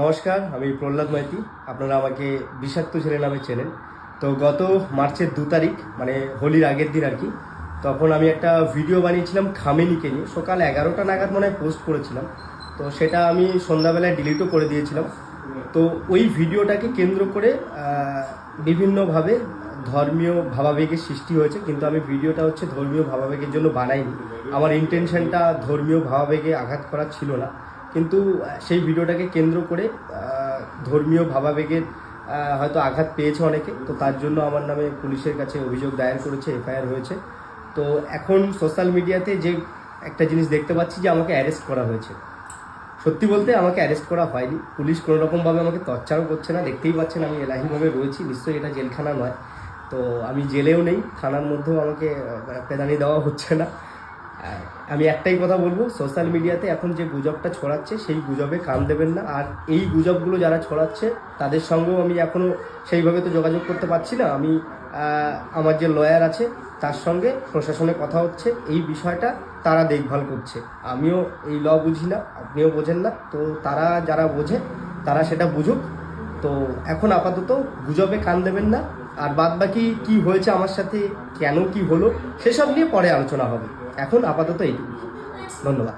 নমস্কার, আমি প্রহ্লাদ মাইতি। আপনারা আমাকে বিষাক্ত ছেলে নামে চেনেন। তো গত মার্চের 2 তারিখ মানে হোলির আগের দিন আর কি, তখন আমি একটা ভিডিও বানিয়েছিলাম খামেনিকে নিয়ে। সকাল 11টা নাগাদ মনে হয় পোস্ট করেছিলাম। তো সেটা আমি সন্ধ্যাবেলায় ডিলিটও করে দিয়েছিলাম। তো ওই ভিডিওটাকে কেন্দ্র করে বিভিন্নভাবে ধর্মীয় ভাবাবেগের সৃষ্টি হয়েছে, কিন্তু আমি ভিডিওটা ধর্মীয় ভাবাবেগের জন্য বানাইনি। আমার ইন্টেনশনটা ধর্মীয় ভাবাবেগে আঘাত করা ছিল না, কিন্তু সেই ভিডিওটাকে কেন্দ্র করে ধর্মীয় ভাবাবেগের হয়তো আঘাত পেয়েছে অনেকে। তো তার জন্য আমার নামে পুলিশের কাছে অভিযোগ দায়ের করেছে, এফআইআর হয়েছে। তো এখন সোশ্যাল মিডিয়াতে যে একটা জিনিস দেখতে পাচ্ছি যে আমাকে অ্যারেস্ট করা হয়েছে। সত্যি বলতে আমাকে অ্যারেস্ট করা হয়নি, পুলিশ কোনো রকমভাবে আমাকে টর্চারও করছে না। দেখতেই পাচ্ছেন আমি এলাহিভাবে রয়েছি, নিশ্চয়ই এটা জেলখানা নয়। তো আমি জেলেও নেই, থানার মধ্যেও আমাকে পেদানি দেওয়া হচ্ছে না। আমি একটাই কথা বলবো, সোশ্যাল মিডিয়াতে এখন যে গুজবটা ছড়াচ্ছে সেই গুজবে কান দেবেন না। আর এই গুজবগুলো যারা ছড়াচ্ছে তাদের সঙ্গেও আমি এখনও সেইভাবে তো যোগাযোগ করতে পারছি না। আমি আমার যে লয়ার আছে তার সঙ্গে প্রশাসনে কথা হচ্ছে, এই বিষয়টা তারা দেখভাল করছে। আমিও এই ল বুঝি না, আপনিও বোঝেন না। তো তারা যারা বোঝে তারা সেটা বুঝুক। তো এখন আপাতত গুজবে কান দেবেন না। আর বাদ বাকি কী হয়েছে আমার সাথে, কেন কি হলো, সেসব নিয়ে পরে আলোচনা হবে। এখন আপাতত এইটুকু। ধন্যবাদ।